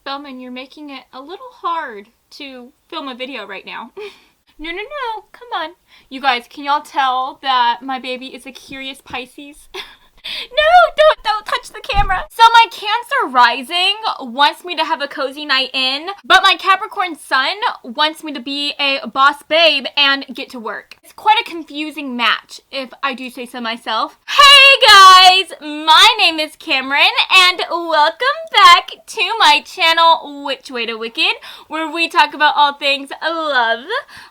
film and you're making it a little hard to film a video right now. No, come on. You guys, can y'all tell that my baby is a curious Pisces? No, don't touch the camera. So my Cancer rising wants me to have a cozy night in, but my Capricorn sun wants me to be a boss babe and get to work. It's quite a confusing match, if I do say so myself. Hey guys, my name is Cameron, and welcome back to my channel, Which Way to Wicked, where we talk about all things love,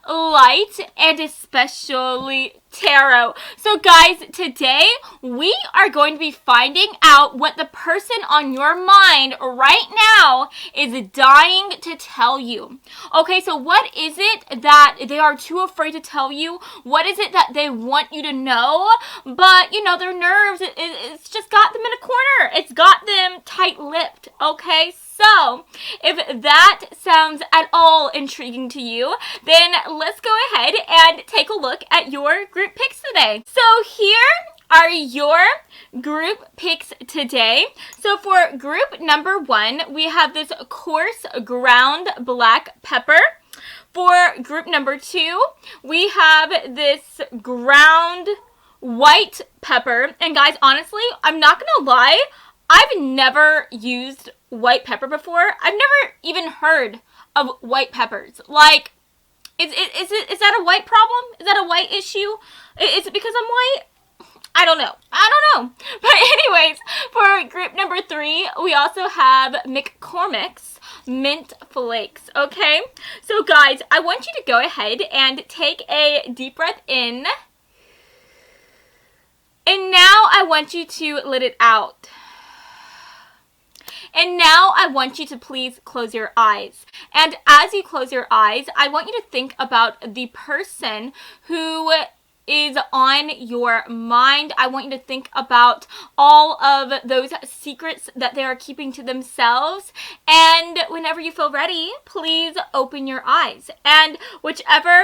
light, and especially tarot. So guys, today we are going to be finding out what the person on your mind right now is dying to tell you. Okay, so what is it that they are too afraid to tell you? What is it that they want you to know? But, you know, their nerves, it's just got them in a corner. It's got them tight-lipped, okay? So, if that sounds at all intriguing to you, then let's go ahead and take a look at your group picks today. So here are your group picks today. So for group number 1, we have this coarse ground black pepper. For group number 2, we have this ground white pepper. And guys, honestly, I'm not gonna lie, I've never used white pepper before. I've never even heard of white peppers. Like, is that a white problem? Is that a white issue? Is it because I'm white? I don't know. But anyways, for group number 3, we also have McCormick's Mint Flakes, okay? So guys, I want you to go ahead and take a deep breath in. And now I want you to let it out. And now I want you to please close your eyes. And as you close your eyes, I want you to think about the person who is on your mind. I want you to think about all of those secrets that they are keeping to themselves. And whenever you feel ready, please open your eyes. And whichever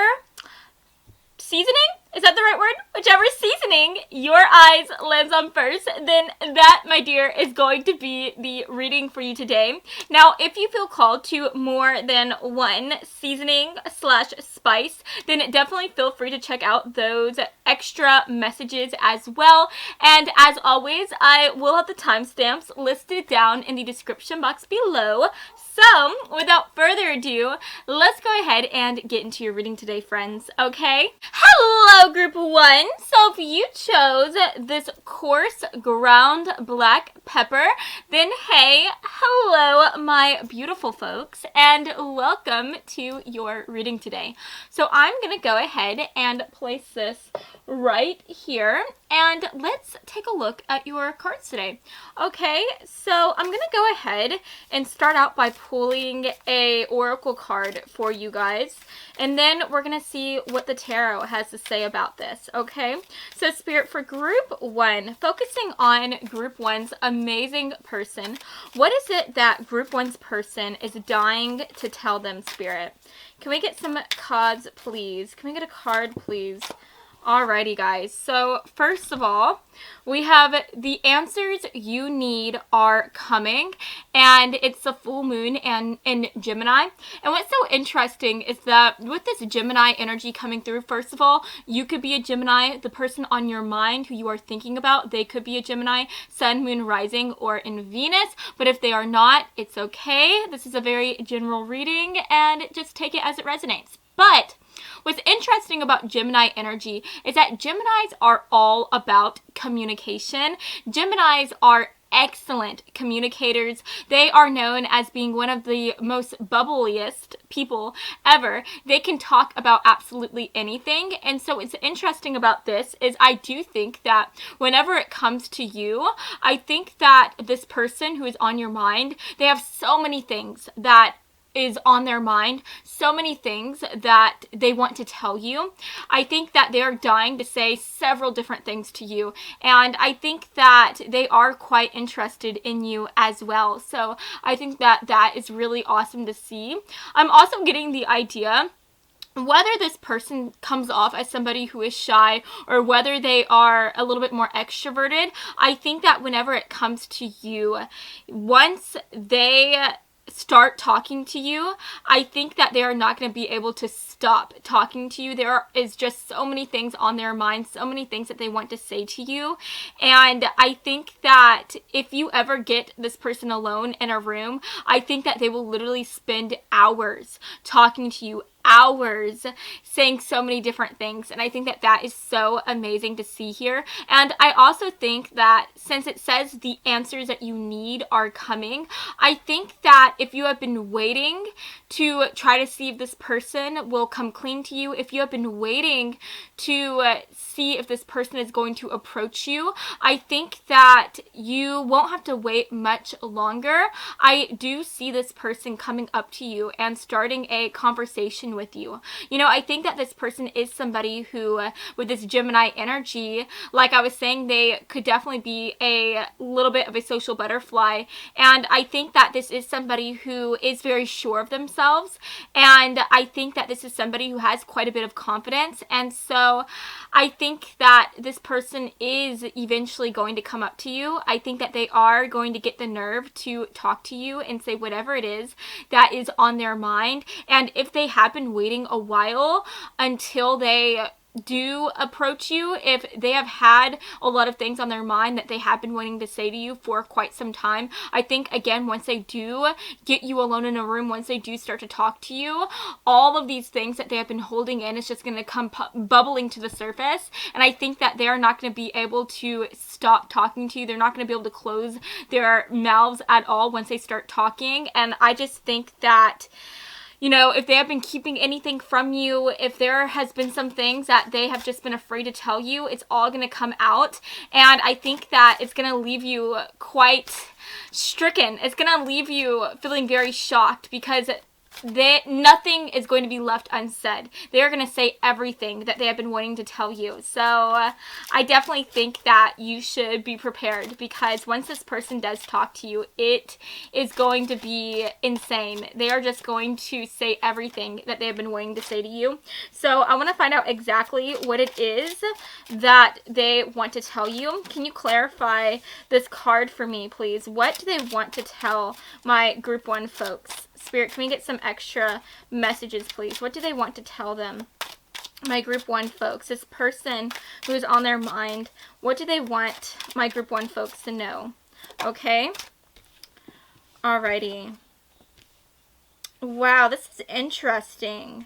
seasoning, is that the right word? Whichever seasoning your eyes lands on first, then that, my dear, is going to be the reading for you today. Now, if you feel called to more than one seasoning / spice, then definitely feel free to check out those extra messages as well. And as always, I will have the timestamps listed down in the description box below. So, without further ado, let's go ahead and get into your reading today, friends, okay? Hello, group 1. So, if you chose this coarse ground black pepper, then hey, hello, my beautiful folks, and welcome to your reading today. So, I'm going to go ahead and place this right here, and let's take a look at your cards today. Okay, so I'm going to go ahead and start out by pulling a oracle card for you guys, and then we're going to see what the tarot has to say about this, okay? So Spirit, for group 1, focusing on group 1's amazing person, what is it that group 1's person is dying to tell them, Spirit? Can we get some cards, please? Can we get a card, please? Alrighty, guys. So, first of all, we have the answers you need are coming, and it's the full moon and in Gemini. And what's so interesting is that with this Gemini energy coming through, first of all, you could be a Gemini. The person on your mind who you are thinking about, they could be a Gemini, Sun, Moon, Rising, or in Venus. But if they are not, it's okay. This is a very general reading, and just take it as it resonates. But what's interesting about Gemini energy is that Geminis are all about communication. Geminis are excellent communicators. They are known as being one of the most bubbliest people ever. They can talk about absolutely anything. And so what's interesting about this is I do think that whenever it comes to you, I think that this person who is on your mind, they have so many things that is on their mind, so many things that they want to tell you. I think that they're dying to say several different things to you, and I think that they are quite interested in you as well. So I think that that is really awesome to see. I'm also getting the idea whether this person comes off as somebody who is shy or whether they are a little bit more extroverted. I think that whenever it comes to you, once they start talking to you, I think that they are not going to be able to stop talking to you. There is just so many things on their mind, so many things that they want to say to you. And I think that if you ever get this person alone in a room, I think that they will literally spend hours talking to you, hours saying so many different things, and I think that that is so amazing to see here. And I also think that since it says the answers that you need are coming, I think that if you have been waiting to try to see if this person will come clean to you, if you have been waiting to see if this person is going to approach you, I think that you won't have to wait much longer. I do see this person coming up to you and starting a conversation with you. You know, I think that this person is somebody who, with this Gemini energy, like I was saying, they could definitely be a little bit of a social butterfly. And I think that this is somebody who is very sure of themselves. And I think that this is somebody who has quite a bit of confidence. And so I think that this person is eventually going to come up to you. I think that they are going to get the nerve to talk to you and say whatever it is that is on their mind. And if they have been waiting a while until they do approach you, if they have had a lot of things on their mind that they have been wanting to say to you for quite some time, I think, again, once they do get you alone in a room, once they do start to talk to you, all of these things that they have been holding in is just going to come bubbling to the surface. And I think that they're not going to be able to stop talking to you. They're not going to be able to close their mouths at all once they start talking. And I just think that, you know, if they have been keeping anything from you, if there has been some things that they have just been afraid to tell you, it's all going to come out. And I think that it's going to leave you quite stricken. It's going to leave you feeling very shocked because nothing is going to be left unsaid. They are going to say everything that they have been wanting to tell you. So I definitely think that you should be prepared, because once this person does talk to you, it is going to be insane. They are just going to say everything that they have been wanting to say to you. So I want to find out exactly what it is that they want to tell you. Can you clarify this card for me, please? What do they want to tell my group 1 folks? Spirit, can we get some extra messages, please? What do they want to tell them? My group 1 folks, this person who is on their mind, what do they want my group 1 folks to know? Okay. Alrighty. Wow, this is interesting.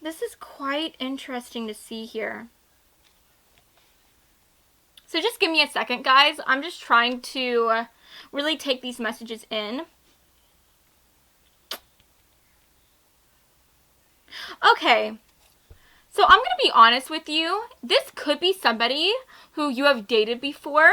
This is quite interesting to see here. So just give me a second, guys. I'm just trying to really take these messages in. Okay, so I'm going to be honest with you. This could be somebody who you have dated before.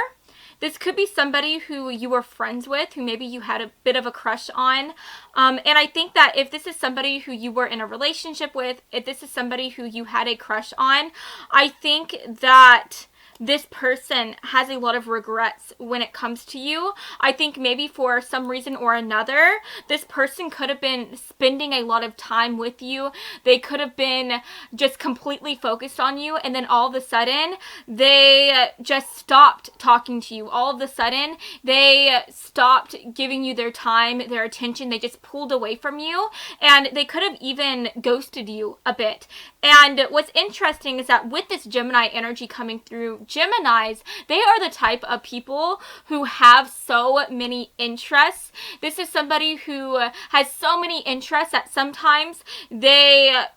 This could be somebody who you were friends with, who maybe you had a bit of a crush on. And I think that if this is somebody who you were in a relationship with, if this is somebody who you had a crush on, I think that this person has a lot of regrets when it comes to you. I think maybe for some reason or another, this person could have been spending a lot of time with you. They could have been just completely focused on you, and then all of a sudden, they just stopped talking to you. All of a sudden, they stopped giving you their time, their attention. They just pulled away from you, and they could have even ghosted you a bit. And what's interesting is that with this Gemini energy coming through, Geminis, they are the type of people who have so many interests. This is somebody who has so many interests that sometimes I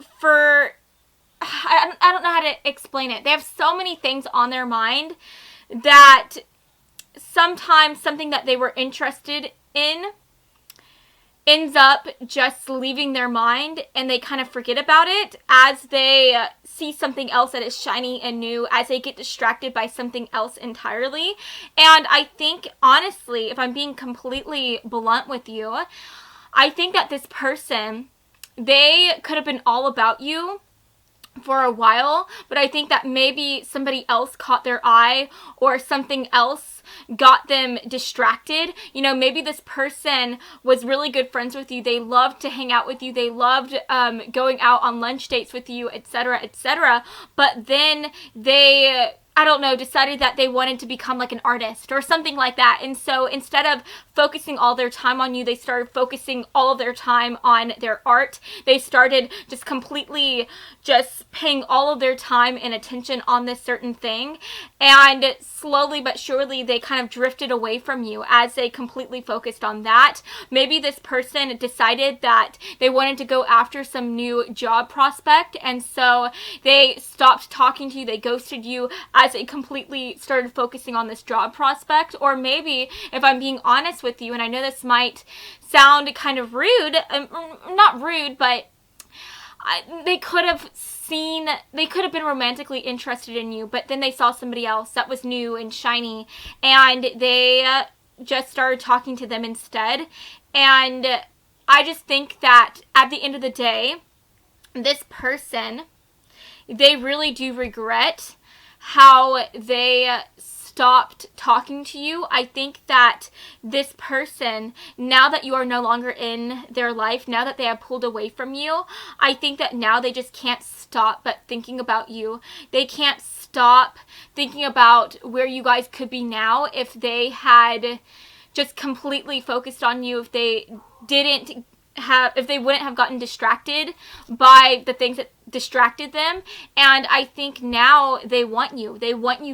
don't know how to explain it. They have so many things on their mind that sometimes something that they were interested in ends up just leaving their mind, and they kind of forget about it as they see something else that is shiny and new, as they get distracted by something else entirely. And I think, honestly, if I'm being completely blunt with you, I think that this person, they could have been all about you for a while, but I think that maybe somebody else caught their eye, or something else got them distracted. You know, maybe this person was really good friends with you. They loved to hang out with you. They loved going out on lunch dates with you, etc., etc. But then they I don't know, decided that they wanted to become like an artist or something like that. And so instead of focusing all their time on you, they started focusing all of their time on their art. They started just completely just paying all of their time and attention on this certain thing. And slowly but surely, they kind of drifted away from you as they completely focused on that. Maybe this person decided that they wanted to go after some new job prospect, and so they stopped talking to you, they ghosted you as they completely started focusing on this job prospect. Or maybe, if I'm being honest with you, and I know this might sound kind of rude, not rude, but they could have been romantically interested in you, but then they saw somebody else that was new and shiny, and they just started talking to them instead. And I just think that at the end of the day, this person, they really do regret how they stopped talking to you. I think that this person, now that you are no longer in their life, now that they have pulled away from you, I think that now they just can't stop but thinking about you. They can't stop thinking about where you guys could be now if they had just completely focused on you, if they wouldn't have gotten distracted by the things that distracted them. And I think now they want you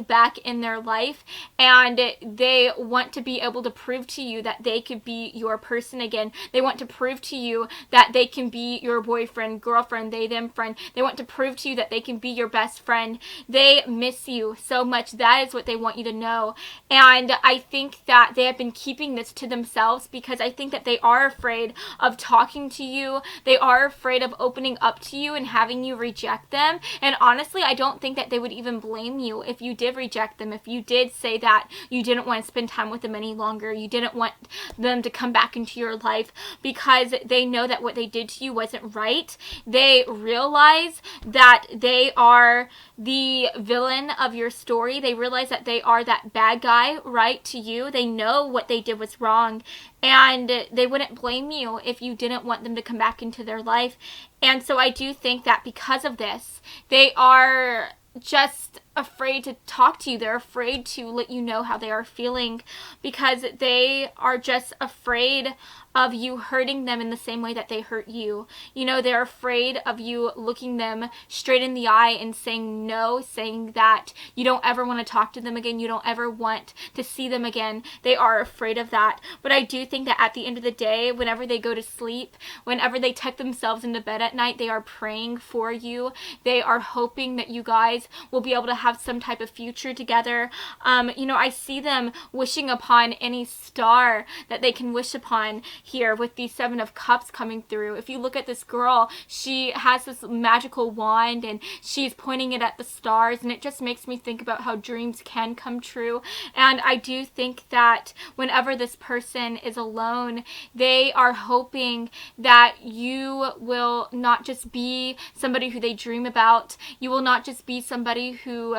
back in their life, and they want to be able to prove to you that they could be your person again. They want to prove to you that they can be your boyfriend, girlfriend, they, them friend. They want to prove to you that they can be your best friend. They miss you so much. That is what they want you to know. And I think that they have been keeping this to themselves because I think that they are afraid of talking to you. They are afraid of opening up to you and having you reject them. And honestly, I don't think that they would even blame you if you did reject them, if you did say that you didn't want to spend time with them any longer, you didn't want them to come back into your life, because they know that what they did to you wasn't right. They realize that they are the villain of your story. They realize that they are that bad guy, right, to you. They know what they did was wrong, and they wouldn't blame you if you didn't want them to come back into their life. And so I do think that because of this, they are just afraid to talk to you. They're afraid to let you know how they are feeling, because they are just afraid of you hurting them in the same way that they hurt you. You know, they're afraid of you looking them straight in the eye and saying no, saying that you don't ever want to talk to them again, you don't ever want to see them again. They are afraid of that. But I do think that at the end of the day, whenever they go to sleep, whenever they tuck themselves into bed at night, they are praying for you. They are hoping that you guys will be able to have some type of future together. You know, I see them wishing upon any star that they can wish upon here with the Seven of Cups coming through. If you look at this girl, she has this magical wand and she's pointing it at the stars, and it just makes me think about how dreams can come true. And I do think that whenever this person is alone, they are hoping that you will not just be somebody who they dream about. You will not just be somebody who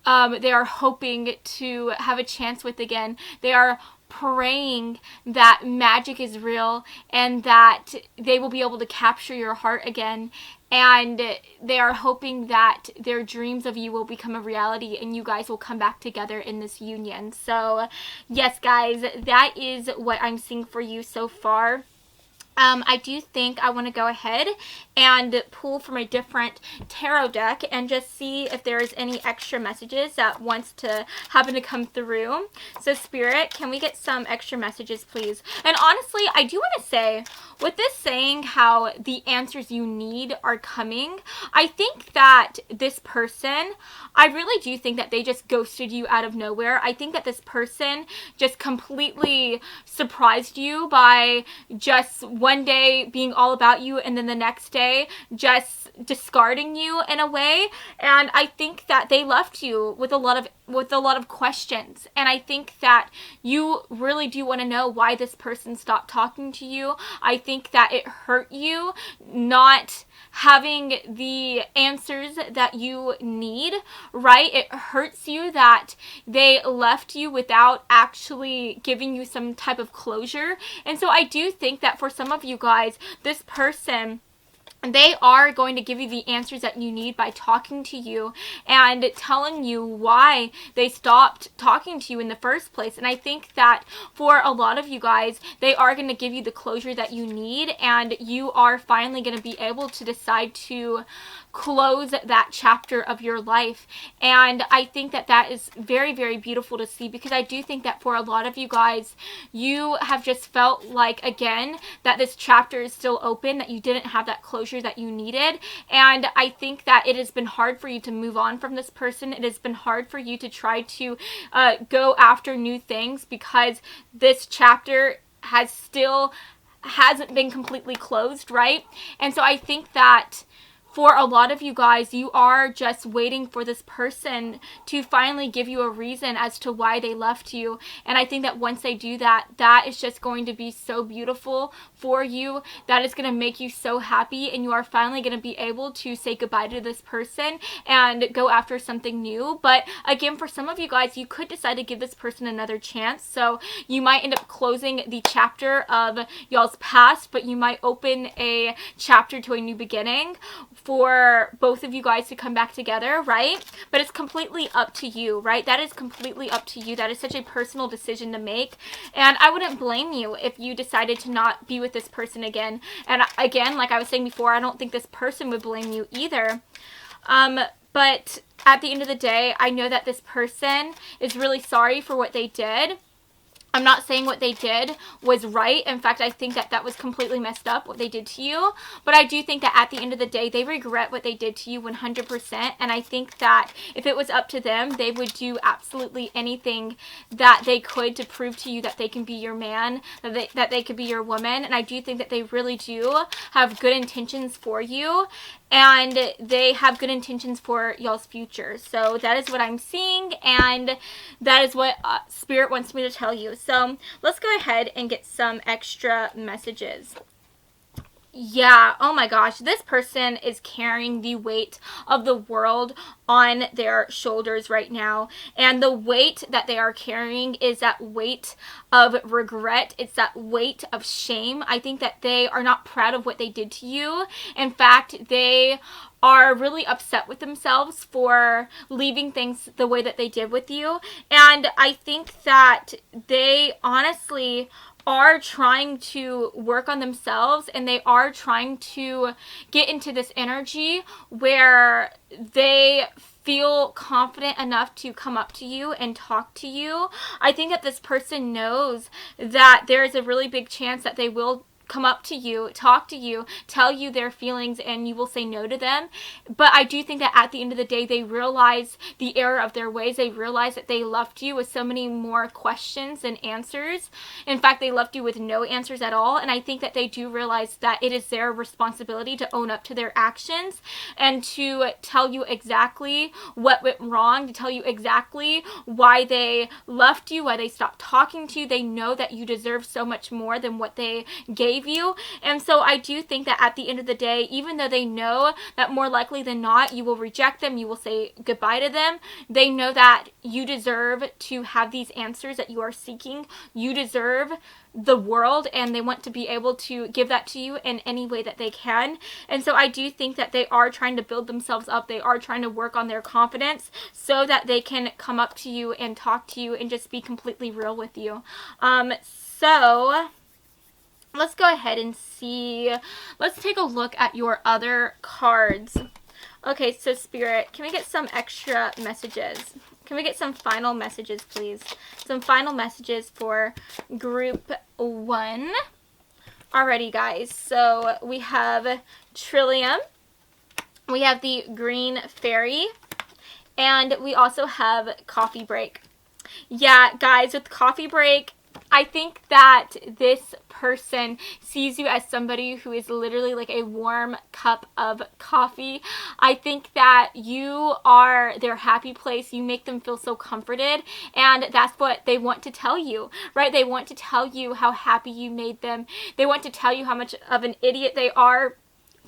they are hoping to have a chance with again. They are praying that magic is real and that they will be able to capture your heart again. And they are hoping that their dreams of you will become a reality and you guys will come back together in this union. So yes, guys, that is what I'm seeing for you so far. I do think I want to go ahead and pull from a different tarot deck and just see if there's any extra messages that wants to happen to come through. So Spirit, can we get some extra messages, please? And honestly, I do want to say, with this saying how the answers you need are coming, I think that this person, I really do think that they just ghosted you out of nowhere. I think that this person just completely surprised you by just one day being all about you and then the next day just discarding you in a way. And I think that they left you with a lot of questions. And I think that you really do want to know why this person stopped talking to you. I think that it hurt you not having the answers that you need, right? It hurts you that they left you without actually giving you some type of closure. And so I do think that for some of you guys, this person, they are going to give you the answers that you need by talking to you and telling you why they stopped talking to you in the first place. And I think that for a lot of you guys, they are going to give you the closure that you need, and you are finally going to be able to decide to close that chapter of your life. And I think that that is very, very beautiful to see, because I do think that for a lot of you guys, you have just felt like, again, that this chapter is still open, that you didn't have that closure that you needed. And I think that it has been hard for you to move on from this person. It has been hard for you to try to go after new things, because this chapter hasn't been completely closed, right? And so I think that for a lot of you guys, you are just waiting for this person to finally give you a reason as to why they left you. And I think that once they do that, that is just going to be so beautiful for you. That is going to make you so happy, and you are finally going to be able to say goodbye to this person and go after something new. But again, for some of you guys, you could decide to give this person another chance. So you might end up closing the chapter of y'all's past, but you might open a chapter to a new beginning for both of you guys to come back together, right? But it's completely up to you, right? That is completely up to you. That is such a personal decision to make. And I wouldn't blame you if you decided to not be with this person again. And again, like I was saying before, I don't think this person would blame you either. But at the end of the day, I know that this person is really sorry for what they did. I'm not saying what they did was right. In fact, I think that that was completely messed up, what they did to you. But I do think that at the end of the day, they regret what they did to you 100%. And I think that if it was up to them, they would do absolutely anything that they could to prove to you that they can be your man, that they could be your woman. And I do think that they really do have good intentions for you. And they have good intentions for y'all's future. So that is what I'm seeing, and that is what Spirit wants me to tell you. So let's go ahead and get some extra messages. Yeah, oh my gosh, this person is carrying the weight of the world on their shoulders right now. And the weight that they are carrying is that weight of regret. It's that weight of shame. I think that they are not proud of what they did to you. In fact, they are really upset with themselves for leaving things the way that they did with you. And I think that they honestly are trying to work on themselves, and they are trying to get into this energy where they feel confident enough to come up to you and talk to you. I think that this person knows that there is a really big chance that they will come up to you, talk to you, tell you their feelings, and you will say no to them. But I do think that at the end of the day, they realize the error of their ways. They realize that they left you with so many more questions than answers. In fact, they left you with no answers at all. And I think that they do realize that it is their responsibility to own up to their actions and to tell you exactly what went wrong, to tell you exactly why they left you, why they stopped talking to you. They know that you deserve so much more than what they gave you. And so I do think that at the end of the day, even though they know that more likely than not you will reject them, you will say goodbye to them, they know that you deserve to have these answers that you are seeking. You deserve the world, and they want to be able to give that to you in any way that they can. And so I do think that they are trying to build themselves up. They are trying to work on their confidence so that they can come up to you and talk to you and just be completely real with you. So let's go ahead and see. Let's take a look at your other cards. Okay, so Spirit, can we get some extra messages? Can we get some final messages, please? Some final messages for group 1. Alrighty, guys. So we have Trillium. We have the Green Fairy. And we also have Coffee Break. Yeah, guys, with Coffee Break, I think that this person sees you as somebody who is literally like a warm cup of coffee. I think that you are their happy place. You make them feel so comforted, and that's what they want to tell you, right? They want to tell you how happy you made them. They want to tell you how much of an idiot they are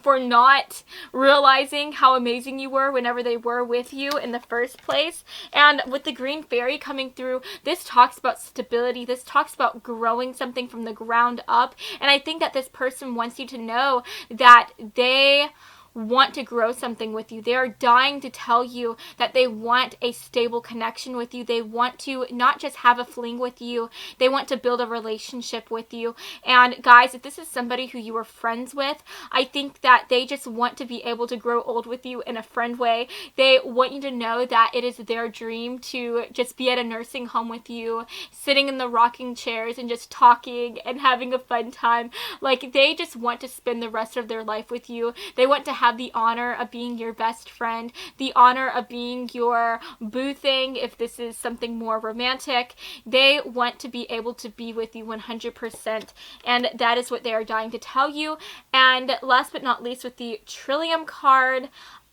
for not realizing how amazing you were whenever they were with you in the first place. And with the green fairy coming through, this talks about stability. This talks about growing something from the ground up. And I think that this person wants you to know that they want to grow something with you. They are dying to tell you that they want a stable connection with you. They want to not just have a fling with you, they want to build a relationship with you. And guys, if this is somebody who you were friends with, I think that they just want to be able to grow old with you in a friend way. They want you to know that it is their dream to just be at a nursing home with you, sitting in the rocking chairs and just talking and having a fun time. Like, they just want to spend the rest of their life with you. They want to have the honor of being your best friend, the honor of being your boo thing if this is something more romantic. They want to be able to be with you 100%, and that is what they are dying to tell you. And last but not least, with the Trillium card,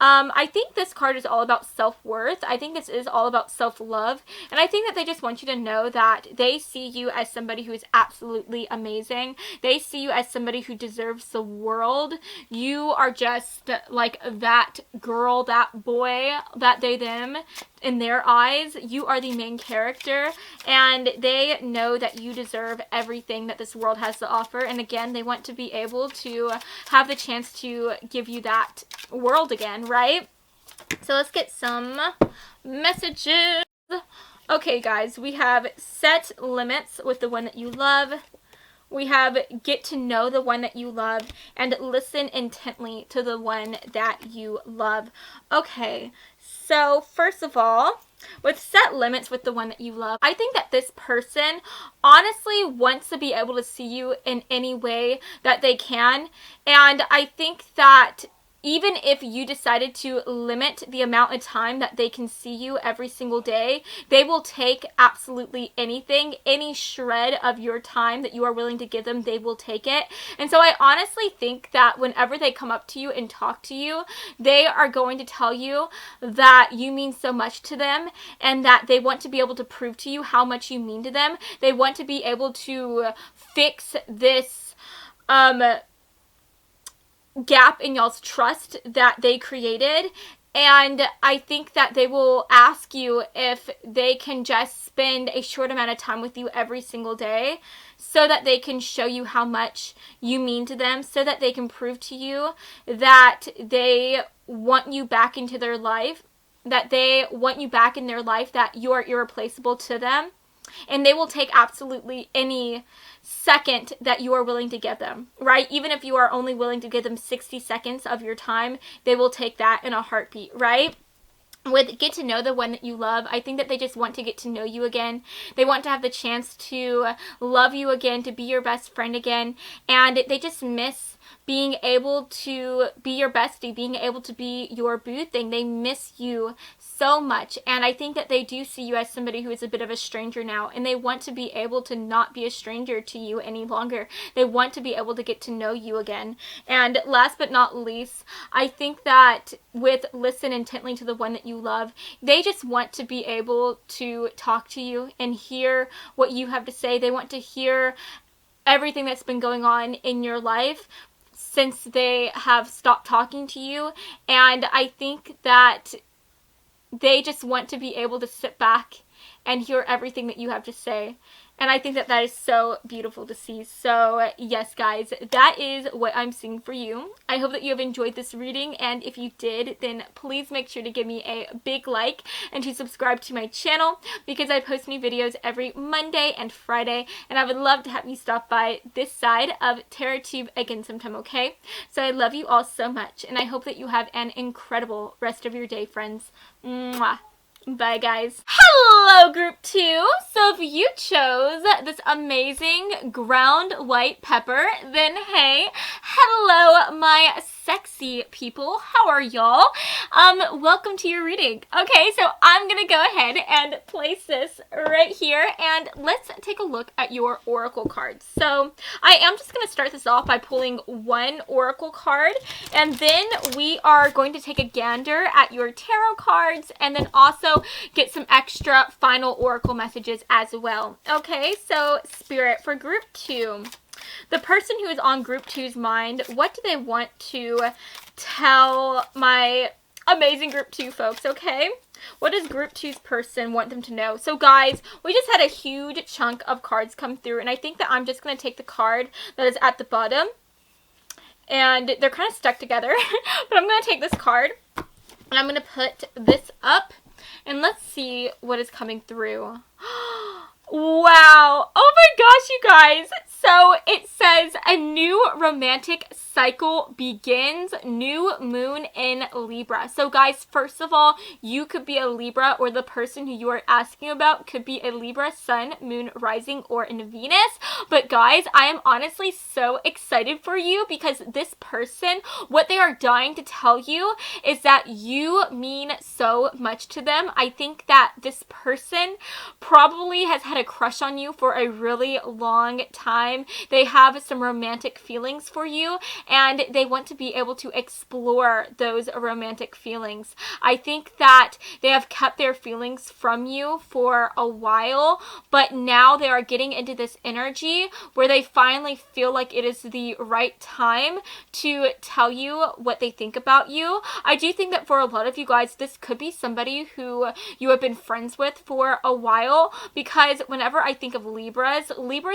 I think this card is all about self-worth. I think this is all about self-love. And I think that they just want you to know that they see you as somebody who is absolutely amazing. They see you as somebody who deserves the world. You are just like that girl, that boy, that they, them. In their eyes, you are the main character, and they know that you deserve everything that this world has to offer. And again, they want to be able to have the chance to give you that world again, right? So let's get some messages. Okay, guys, we have set limits with the one that you love. We have get to know the one that you love, and listen intently to the one that you love. Okay, so first of all, with set limits with the one that you love, I think that this person honestly wants to be able to see you in any way that they can. And I think that even if you decided to limit the amount of time that they can see you every single day, they will take absolutely anything, any shred of your time that you are willing to give them, they will take it. And so I honestly think that whenever they come up to you and talk to you, they are going to tell you that you mean so much to them, and that they want to be able to prove to you how much you mean to them. They want to be able to fix this gap in y'all's trust that they created. And I think that they will ask you if they can just spend a short amount of time with you every single day so that they can show you how much you mean to them, so that they can prove to you that they want you back into their life, that they want you back in their life, that you are irreplaceable to them. And they will take absolutely any second that you are willing to give them, right? Even if you are only willing to give them 60 seconds of your time, they will take that in a heartbeat, right? With get to know the one that you love, I think that they just want to get to know you again. They want to have the chance to love you again, to be your best friend again. And they just miss being able to be your bestie, being able to be your boo thing. They miss you so much. And I think that they do see you as somebody who is a bit of a stranger now. And they want to be able to not be a stranger to you any longer. They want to be able to get to know you again. And last but not least, I think that with listen intently to the one that you love, they just want to be able to talk to you and hear what you have to say. They want to hear everything that's been going on in your life since they have stopped talking to you. And I think that they just want to be able to sit back and hear everything that you have to say. And I think that that is so beautiful to see. So yes, guys, that is what I'm seeing for you. I hope that you have enjoyed this reading, and if you did, then please make sure to give me a big like and to subscribe to my channel, because I post new videos every Monday and Friday, and I would love to have you stop by this side of TerraTube again sometime, okay? So I love you all so much, and I hope that you have an incredible rest of your day, friends. Mwah. Bye, guys. Hello, group 2. So if you chose this amazing ground white pepper, then hey, hello, my sexy people. How are y'all? Welcome to your reading. Okay, so I'm gonna go ahead and place this right here, and let's take a look at your oracle cards. So I am just gonna start this off by pulling one oracle card, and then we are going to take a gander at your tarot cards, and then also get some extra final oracle messages as well. Okay, so Spirit, for group 2, the person who is on group 2's mind, what do they want to tell my amazing group 2 folks, okay? What does group 2's person want them to know? So guys, we just had a huge chunk of cards come through, and I think that I'm just going to take the card that is at the bottom, and they're kind of stuck together, but I'm going to take this card, and I'm going to put this up, and let's see what is coming through. Wow. Oh my gosh, you guys. So it says a new romantic cycle begins, new moon in Libra. So guys, first of all, you could be a Libra, or the person who you are asking about could be a Libra, sun, moon, rising, or in Venus. But guys, I am honestly so excited for you, because this person, what they are dying to tell you is that you mean so much to them. I think that this person probably has had a crush on you for a really long time. They have some romantic feelings for you, and they want to be able to explore those romantic feelings. I think that they have kept their feelings from you for a while, but now they are getting into this energy where they finally feel like it is the right time to tell you what they think about you. I do think that for a lot of you guys, this could be somebody who you have been friends with for a while, because whenever I think of Libras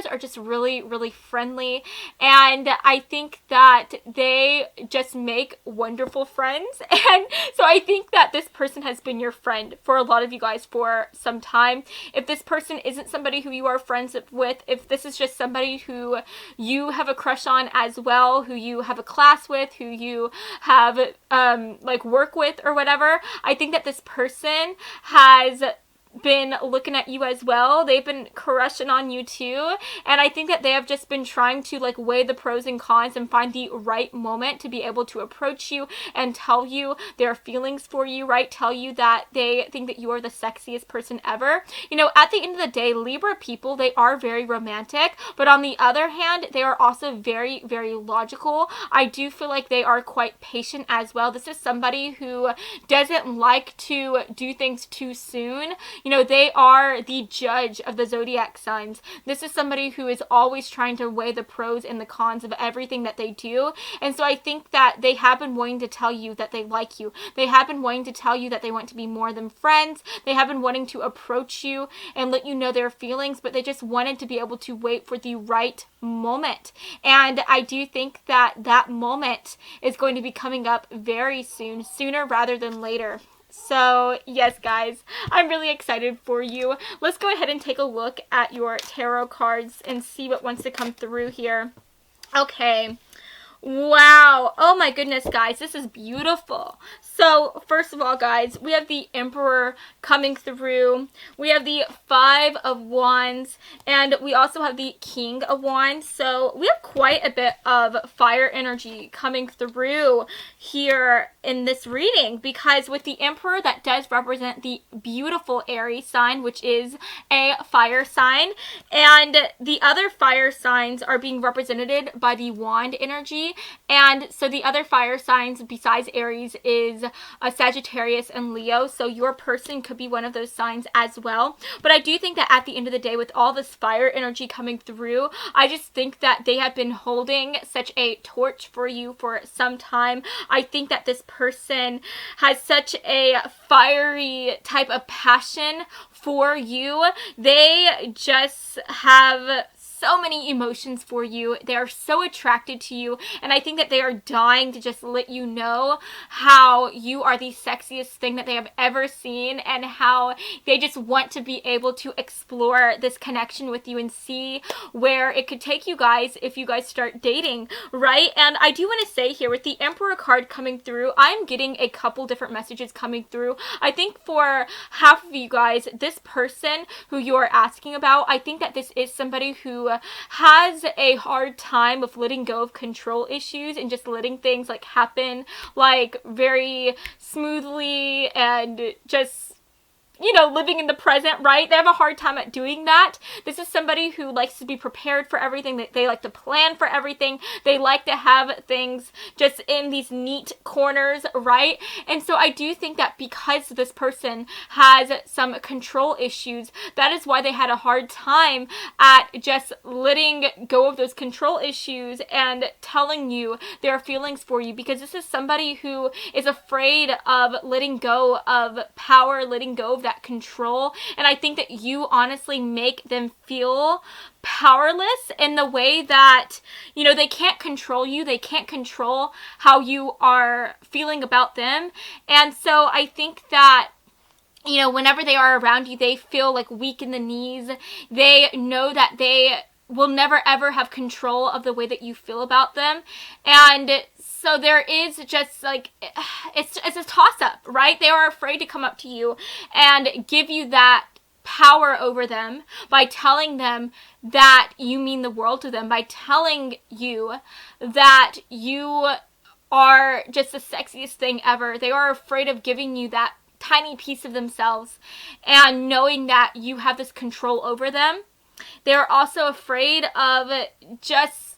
are just really, really friendly, and I think that they just make wonderful friends. And so I think that this person has been your friend for a lot of you guys for some time. If this person isn't somebody who you are friends with, if this is just somebody who you have a crush on as well, who you have a class with, who you have like work with or whatever, I think that this person has been looking at you as well. They've been crushing on you too, and I think that they have just been trying to like weigh the pros and cons and find the right moment to be able to approach you and tell you their feelings for you, right? Tell you that they think that you are the sexiest person ever. You know, at the end of the day, Libra people, they are very romantic, but on the other hand, they are also very, very logical. I do feel like they are quite patient as well. This is somebody who doesn't like to do things too soon. You know, they are the judge of the zodiac signs. This is somebody who is always trying to weigh the pros and the cons of everything that they do. And so I think that they have been wanting to tell you that they like you. They have been wanting to tell you that they want to be more than friends. They have been wanting to approach you and let you know their feelings, but they just wanted to be able to wait for the right moment. And I do think that that moment is going to be coming up very soon, sooner rather than later. So yes, guys, I'm really excited for you. Let's go ahead and take a look at your tarot cards and see what wants to come through here. Okay. Wow. Oh my goodness, guys. This is beautiful. So, first of all, guys, we have the Emperor coming through. We have the Five of Wands. And we also have the King of Wands. So, we have quite a bit of fire energy coming through here in this reading. Because with the Emperor, that does represent the beautiful Aries sign, which is a fire sign. And the other fire signs are being represented by the Wand energy. And so the other fire signs besides Aries is Sagittarius and Leo. So your person could be one of those signs as well. But I do think that at the end of the day, with all this fire energy coming through, I just think that they have been holding such a torch for you for some time. I think that this person has such a fiery type of passion for you. They just have so many emotions for you. They are so attracted to you, and I think that they are dying to just let you know how you are the sexiest thing that they have ever seen, and how they just want to be able to explore this connection with you and see where it could take you guys if you guys start dating, right? And I do want to say here, with the Emperor card coming through, I'm getting a couple different messages coming through. I think for half of you guys, this person who you are asking about, I think that this is somebody who has a hard time of letting go of control issues and just letting things like happen like very smoothly and just living in the present, right? They have a hard time at doing that. This is somebody who likes to be prepared for everything. They like to plan for everything. They like to have things just in these neat corners, right? And so I do think that because this person has some control issues, that is why they had a hard time at just letting go of those control issues and telling you their feelings for you, because this is somebody who is afraid of letting go of power, letting go of that control. And I think that you honestly make them feel powerless in the way that, they can't control you. They can't control how you are feeling about them. And so I think that whenever they are around you, they feel like weak in the knees. They know that they will never ever have control of the way that you feel about them. And so there is just like, it's a toss-up, right? They are afraid to come up to you and give you that power over them by telling them that you mean the world to them, by telling you that you are just the sexiest thing ever. They are afraid of giving you that tiny piece of themselves and knowing that you have this control over them. They're also afraid of just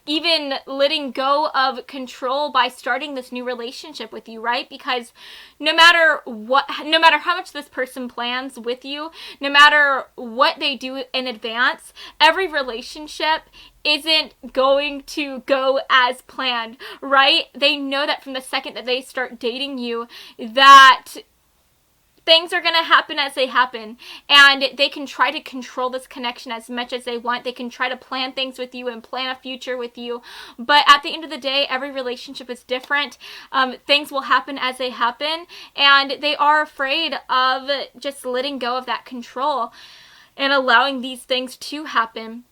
even letting go of control by starting this new relationship with you, right? Because no matter how much this person plans with you, no matter what they do in advance, every relationship isn't going to go as planned, right? They know that from the second that they start dating you, that things are going to happen as they happen, and they can try to control this connection as much as they want. They can try to plan things with you and plan a future with you, but at the end of the day, every relationship is different. Things will happen as they happen, and they are afraid of just letting go of that control and allowing these things to happen.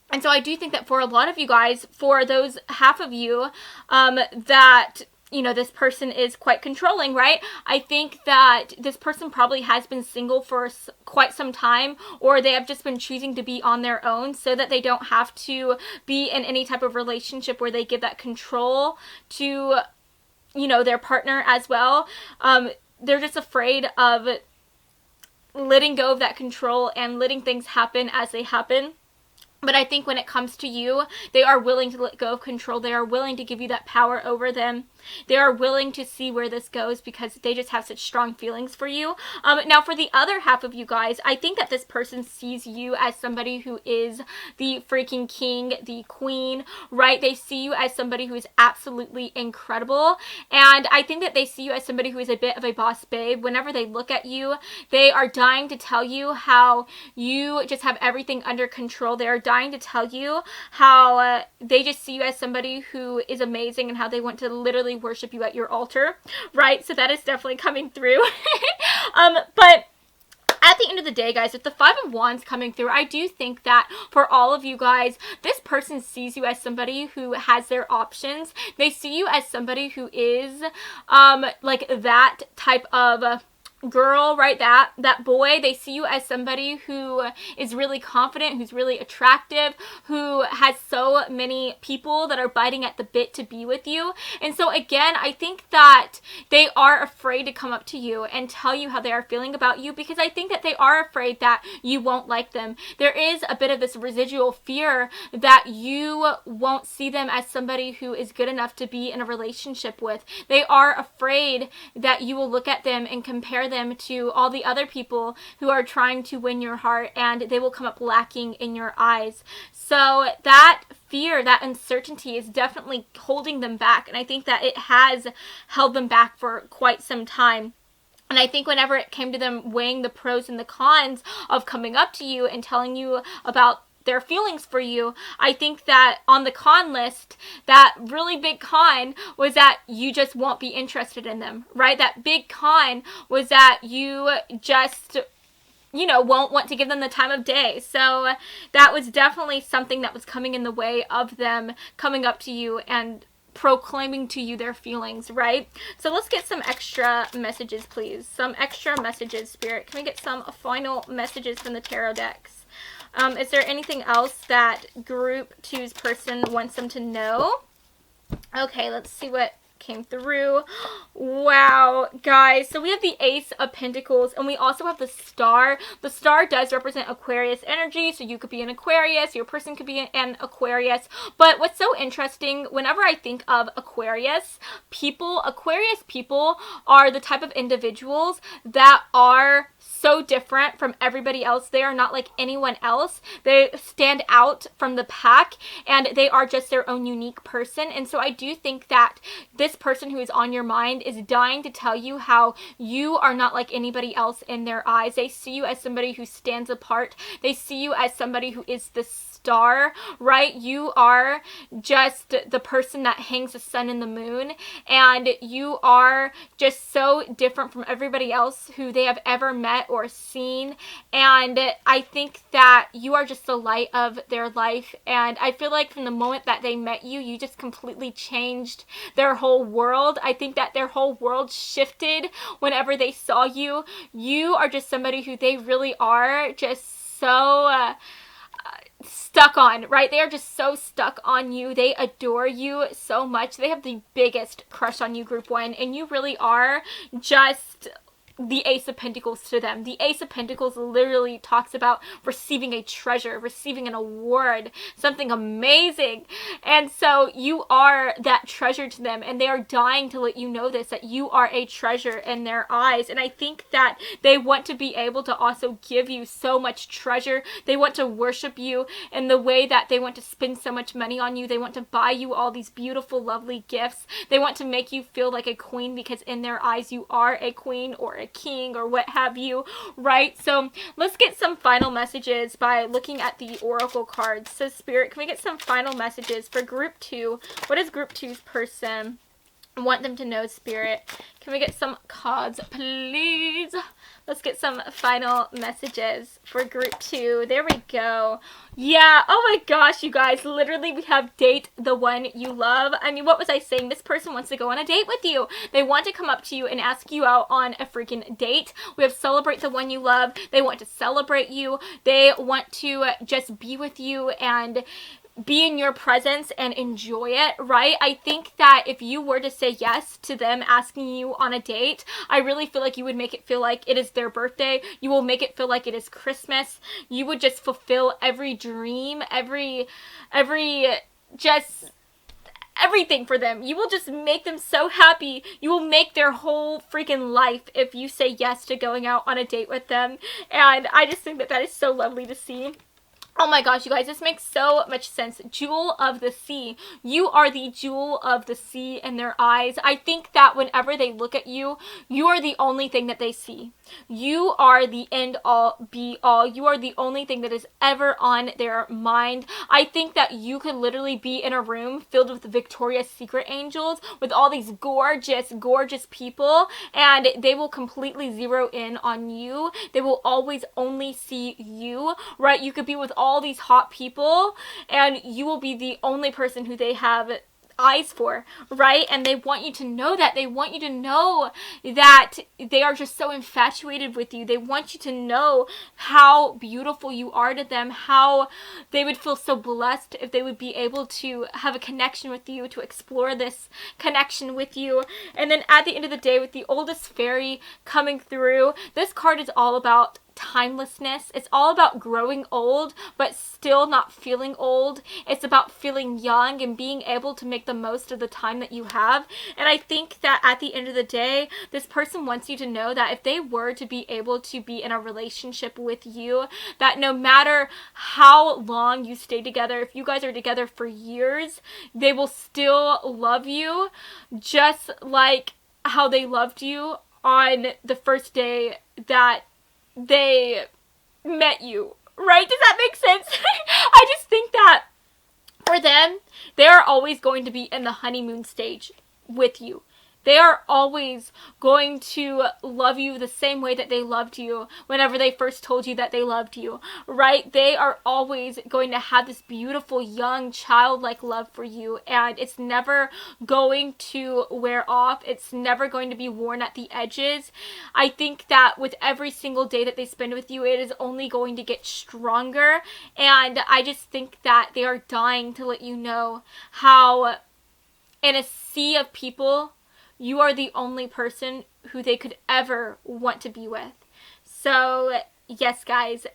And so I do think that for a lot of you guys, for those half of you that this person is quite controlling, right? I think that this person probably has been single for quite some time, or they have just been choosing to be on their own so that they don't have to be in any type of relationship where they give that control to, their partner as well. They're just afraid of letting go of that control and letting things happen as they happen. But I think when it comes to you, they are willing to let go of control. They are willing to give you that power over them. They are willing to see where this goes because they just have such strong feelings for you. Now, for the other half of you guys, I think that this person sees you as somebody who is the freaking king, the queen, right? They see you as somebody who is absolutely incredible. And I think that they see you as somebody who is a bit of a boss babe. Whenever they look at you, they are dying to tell you how you just have everything under control. They are dying to tell you how they just see you as somebody who is amazing and how they want to literally worship you at your altar, right? So that is definitely coming through. But at the end of the day, guys, with the Five of Wands coming through, I do think that for all of you guys, this person sees you as somebody who has their options. They see you as somebody who is like that type of girl, right? That boy. They see you as somebody who is really confident, who's really attractive, who has so many people that are biting at the bit to be with you. And so again, I think that they are afraid to come up to you and tell you how they are feeling about you, because I think that they are afraid that you won't like them. There is a bit of this residual fear that you won't see them as somebody who is good enough to be in a relationship with. They are afraid that you will look at them and compare them to all the other people who are trying to win your heart, and they will come up lacking in your eyes. So that fear, that uncertainty is definitely holding them back, and I think that it has held them back for quite some time. And I think whenever it came to them weighing the pros and the cons of coming up to you and telling you about their feelings for you, I think that on the con list, that really big con was that you just won't be interested in them, right? That big con was that you just, won't want to give them the time of day. So that was definitely something that was coming in the way of them coming up to you and proclaiming to you their feelings, right? So let's get some extra messages, please. Some extra messages, Spirit. Can we get some final messages from the tarot decks? Is there anything else that group two's person wants them to know? Okay, let's see what came through. Wow, guys. So we have the Ace of Pentacles, and we also have the Star. The Star does represent Aquarius energy, so you could be an Aquarius, your person could be an Aquarius. But what's so interesting, whenever I think of Aquarius people are the type of individuals that are so different from everybody else. They are not like anyone else. They stand out from the pack, and they are just their own unique person. And so I do think that this person who is on your mind is dying to tell you how you are not like anybody else in their eyes. They see you as somebody who stands apart. They see you as somebody who is the star, right? You are just the person that hangs the sun and the moon, and you are just so different from everybody else who they have ever met or seen. And I think that you are just the light of their life, and I feel like from the moment that they met you, you just completely changed their whole world. I think that their whole world shifted whenever they saw you. You are just somebody who they really are just so stuck on, right? They are just so stuck on you. They adore you so much. They have the biggest crush on you, group one, and you really are just the Ace of Pentacles to them. The Ace of Pentacles literally talks about receiving a treasure, receiving an award, something amazing. And so you are that treasure to them, and they are dying to let you know this, that you are a treasure in their eyes. And I think that they want to be able to also give you so much treasure. They want to worship you in the way that they want to spend so much money on you. They want to buy you all these beautiful, lovely gifts. They want to make you feel like a queen, because in their eyes you are a queen or a king or what have you, right? So let's get some final messages by looking at the oracle cards. So Spirit, can we get some final messages for group 2? What does group 2's person want them to know, Spirit? Can we get some cards, please? Let's get some final messages for group 2. There we go. Yeah, oh my gosh, you guys, literally we have date the one you love. I mean, what was I saying? This person wants to go on a date with you. They want to come up to you and ask you out on a freaking date. We have celebrate the one you love. They want to celebrate you. They want to just be with you and be in your presence and enjoy it, right? I think that if you were to say yes to them asking you on a date, I really feel like you would make it feel like it is their birthday. You will make it feel like it is Christmas. You would just fulfill every dream, just everything for them. You will just make them so happy. You will make their whole freaking life if you say yes to going out on a date with them. And I just think that that is so lovely to see. Oh my gosh, you guys, this makes so much sense. Jewel of the sea. You are the jewel of the sea in their eyes. I think that whenever they look at you, you are the only thing that they see. You are the end all be all. You are the only thing that is ever on their mind. I think that you could literally be in a room filled with Victoria's Secret angels with all these gorgeous, gorgeous people, and they will completely zero in on you. They will always only see you, right? You could be with all these hot people, and you will be the only person who they have eyes for, right? And they want you to know that. They want you to know that they are just so infatuated with you. They want you to know how beautiful you are to them, how they would feel so blessed if they would be able to have a connection with you, to explore this connection with you. And then at the end of the day, with the oldest fairy coming through, this card is all about timelessness. It's all about growing old but still not feeling old. It's about feeling young and being able to make the most of the time that you have. And I think that at the end of the day, this person wants you to know that if they were to be able to be in a relationship with you, that no matter how long you stay together, if you guys are together for years, they will still love you just like how they loved you on the first day that they met you, right? Does that make sense? I just think that for them, they are always going to be in the honeymoon stage with you. They are always going to love you the same way that they loved you whenever they first told you that they loved you, right? They are always going to have this beautiful, young, childlike love for you, and it's never going to wear off. It's never going to be worn at the edges. I think that with every single day that they spend with you, it is only going to get stronger, and I just think that they are dying to let you know how in a sea of people you are the only person who they could ever want to be with. So, yes, guys,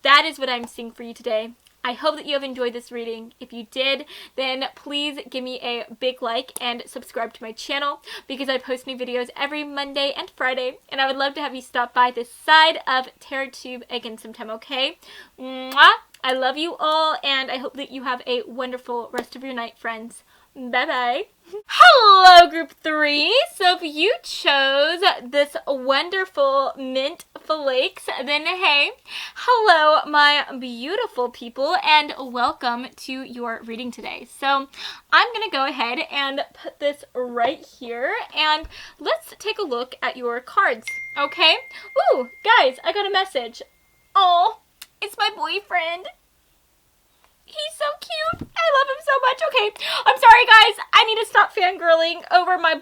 that is what I'm seeing for you today. I hope that you have enjoyed this reading. If you did, then please give me a big like and subscribe to my channel because I post new videos every Monday and Friday, and I would love to have you stop by this side of TarotTube again sometime, okay? Mwah! I love you all, and I hope that you have a wonderful rest of your night, friends. Bye-bye. Hello, group 3. So if you chose this wonderful mint flakes, then hey, hello, my beautiful people, and welcome to your reading today. So I'm going to go ahead and put this right here, and let's take a look at your cards, okay? Ooh, guys, I got a message. Oh, it's my boyfriend. He's so cute. I love him so much. Okay, I'm sorry, guys. I need to stop fangirling over my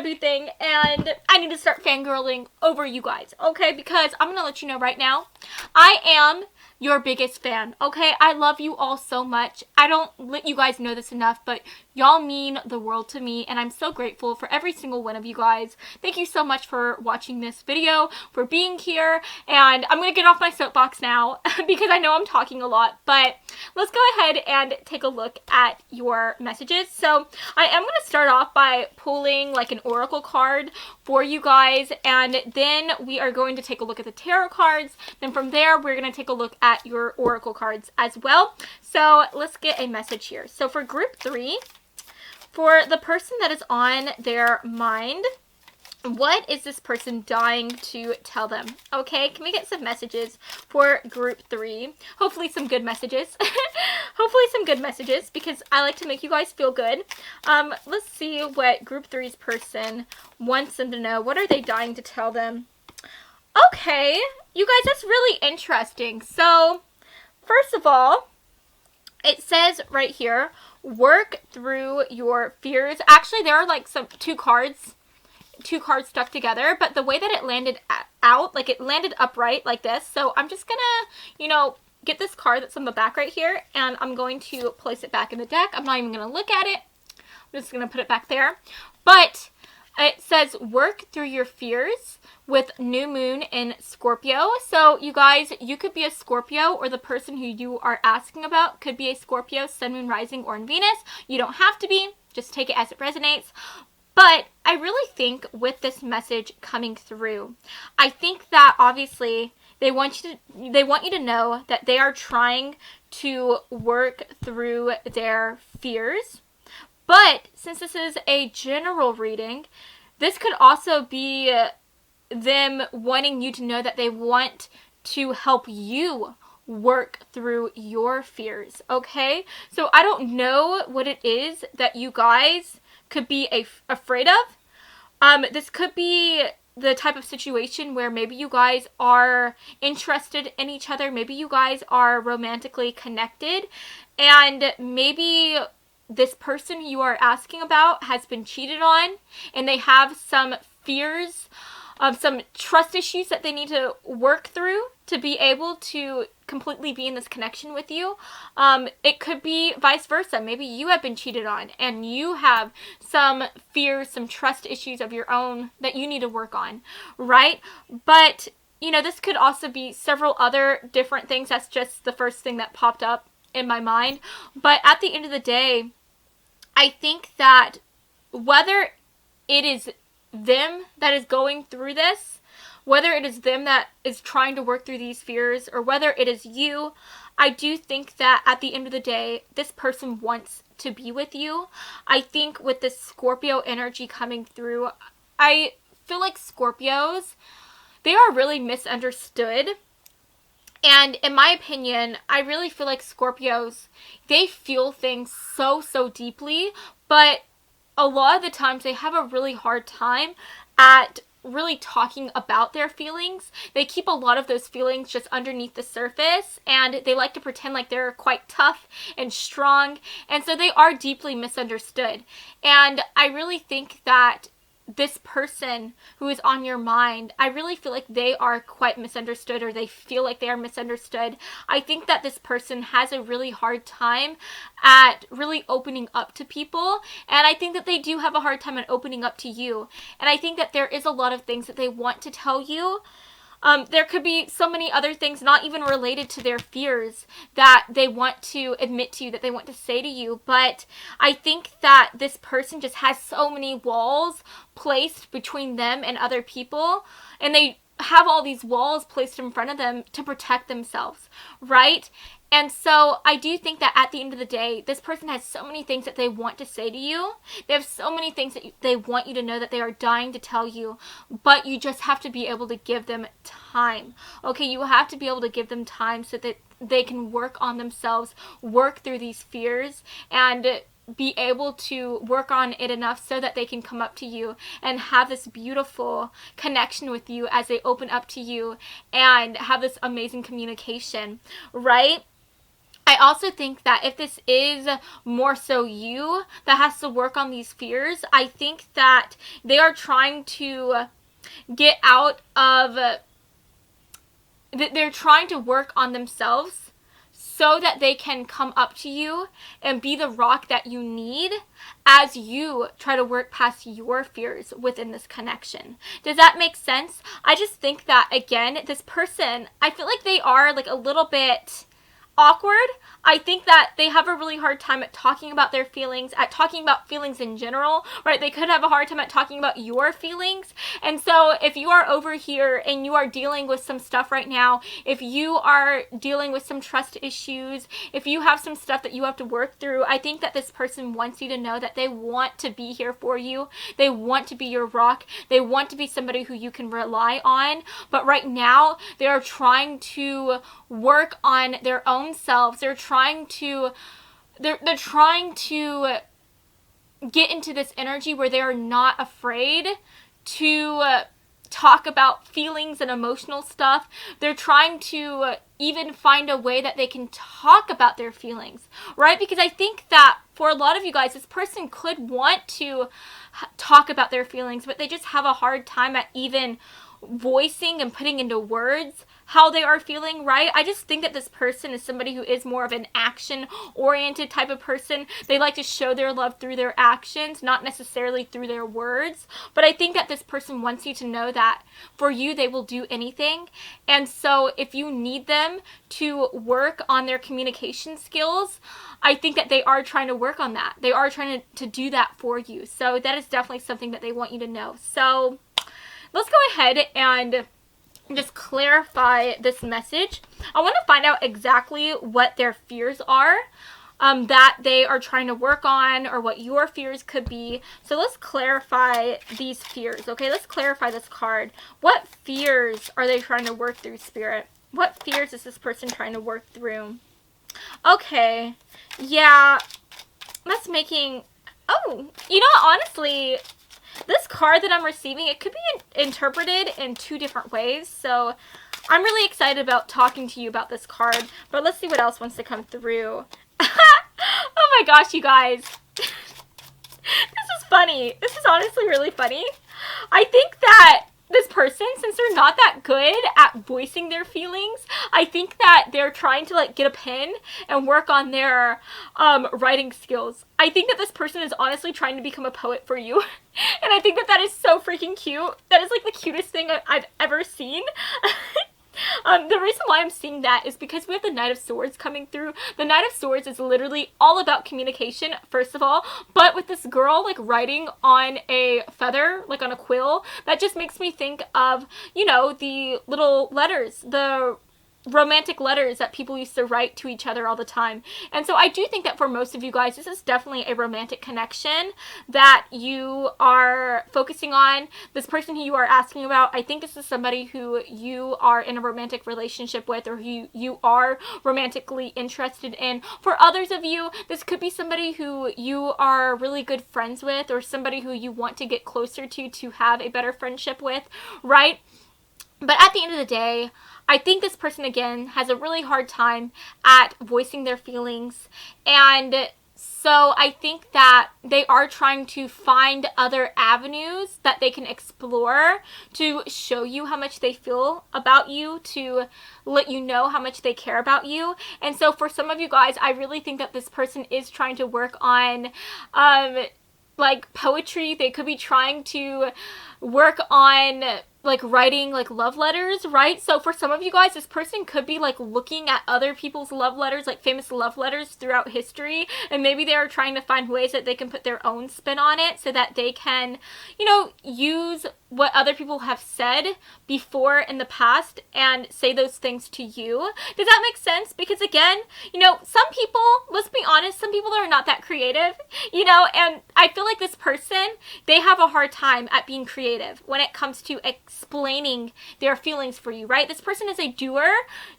boo thing, and I need to start fangirling over you guys, okay? Because I'm gonna let you know right now, I am your biggest fan, okay? I love you all so much. I don't let you guys know this enough, but y'all mean the world to me, and I'm so grateful for every single one of you guys. Thank you so much for watching this video, for being here, and I'm gonna get off my soapbox now because I know I'm talking a lot, but let's go ahead and take a look at your messages. So I am going to start off by pulling like an oracle card for you guys, and then we are going to take a look at the tarot cards. Then from there, we're going to take a look at your oracle cards as well. So let's get a message here. So for group 3, for the person that is on their mind, what is this person dying to tell them? Okay, can we get some messages for group 3? Hopefully some good messages. Hopefully some good messages, because I like to make you guys feel good. Let's see what group 3's person wants them to know. What are they dying to tell them? Okay, you guys, that's really interesting. So, first of all, it says right here, work through your fears. Actually, there are like two cards stuck together, but the way that it landed out, like it landed upright like this. So I'm just gonna, get this card that's on the back right here, and I'm going to place it back in the deck. I'm not even gonna look at it. I'm just gonna put it back there. But it says work through your fears with new moon in Scorpio. So you guys, you could be a Scorpio, or the person who you are asking about could be a Scorpio, sun, moon, rising, or in Venus. You don't have to be. Just take it as it resonates. But I really think with this message coming through, I think that obviously they want you to know that they are trying to work through their fears. But since this is a general reading, this could also be them wanting you to know that they want to help you work through your fears, okay? So I don't know what it is that you guys could be afraid of. This could be the type of situation where maybe you guys are interested in each other, maybe you guys are romantically connected, and maybe this person you are asking about has been cheated on, and they have some fears, some trust issues that they need to work through to be able to completely be in this connection with you. It could be vice versa. Maybe you have been cheated on and you have some fears, some trust issues of your own that you need to work on, right? But, this could also be several other different things. That's just the first thing that popped up in my mind. But at the end of the day, I think that whether it is them that is going through this, whether it is them that is trying to work through these fears, or whether it is you, I do think that at the end of the day, this person wants to be with you. I think with this Scorpio energy coming through, I feel like Scorpios, they are really misunderstood. And in my opinion, I really feel like Scorpios, they feel things so deeply, but a lot of the times they have a really hard time at really talking about their feelings. They keep a lot of those feelings just underneath the surface, and they like to pretend like they're quite tough and strong, and so they are deeply misunderstood. And I really think that this person who is on your mind, I really feel like they are quite misunderstood, or they feel like they are misunderstood. I think that this person has a really hard time at really opening up to people, and I think that they do have a hard time at opening up to you. And I think that there is a lot of things that they want to tell you. There could be so many other things, not even related to their fears, that they want to admit to you, that they want to say to you. But I think that this person just has so many walls placed between them and other people, and they have all these walls placed in front of them to protect themselves, right? And so I do think that at the end of the day, this person has so many things that they want to say to you. They have so many things that they want you to know, that they are dying to tell you, but you just have to be able to give them time. Okay, you have to be able to give them time so that they can work on themselves, work through these fears, and be able to work on it enough so that they can come up to you and have this beautiful connection with you as they open up to you and have this amazing communication, right? I also think that if this is more so you that has to work on these fears, I think that they are trying to get out of, they're trying to work on themselves so that they can come up to you and be the rock that you need as you try to work past your fears within this connection. Does that make sense? I just think that, again, this person, I feel like they are like a little bit awkward. I think that they have a really hard time at talking about their feelings, at talking about feelings in general, right? They could have a hard time at talking about your feelings. And so if you are over here and you are dealing with some stuff right now, if you are dealing with some trust issues, if you have some stuff that you have to work through, I think that this person wants you to know that they want to be here for you. They want to be your rock. They want to be somebody who you can rely on. But right now, they are trying to work on their own selves. They're trying to get into this energy where they are not afraid to talk about feelings and emotional stuff. They're trying to even find a way that they can talk about their feelings, right? Because I think that for a lot of you guys, this person could want to talk about their feelings, but they just have a hard time at even voicing and putting into words how they are feeling, right? I just think that this person is somebody who is more of an action-oriented type of person. They like to show their love through their actions, not necessarily through their words. But I think that this person wants you to know that for you, they will do anything. And so if you need them to work on their communication skills, I think that they are trying to work on that. They are trying to do that for you. So that is definitely something that they want you to know. So let's go ahead and just clarify this message. I want to find out exactly what their fears are that they are trying to work on, or what your fears could be. So let's clarify these fears, okay? Let's clarify this card. What fears are they trying to work through, Spirit? What fears is this person trying to work through? Okay, yeah, that's making, oh, you know, honestly, this card that I'm receiving, it could be interpreted in two different ways. So I'm really excited about talking to you about this card. But let's see what else wants to come through. Oh my gosh, you guys. This is funny. This is honestly really funny. I think that this person, since they're not that good at voicing their feelings, I think that they're trying to like get a pen and work on their writing skills. I think that this person is honestly trying to become a poet for you. And I think that that is so freaking cute. That is like the cutest thing I've ever seen. The reason why I'm seeing that is because we have the Knight of Swords coming through. The Knight of Swords is literally all about communication, first of all, but with this girl like writing on a feather, like on a quill, that just makes me think of, you know, the little letters, the romantic letters that people used to write to each other all the time. And so I do think that for most of you guys, this is definitely a romantic connection that you are focusing on. This person who you are asking about, I think this is somebody who you are in a romantic relationship with, or who you are romantically interested in. For others of you, this could be somebody who you are really good friends with, or somebody who you want to get closer to have a better friendship with, right? But at the end of the day, I think this person, again, has a really hard time at voicing their feelings. And So I think that they are trying to find other avenues that they can explore to show you how much they feel about you, to let you know how much they care about you. And so for some of you guys, I really think that this person is trying to work on like poetry. They could be trying to work on like writing like love letters, right? So for some of you guys, this person could be like looking at other people's love letters, like famous love letters throughout history, and maybe they are trying to find ways that they can put their own spin on it so that they can, you know, use what other people have said before in the past and say those things to you. Does that make sense? Because again, you know, some people, let's be honest, some people are not that creative, you know, and I feel like this person, they have a hard time at being creative when it comes to explaining their feelings for you, right? This person is a doer.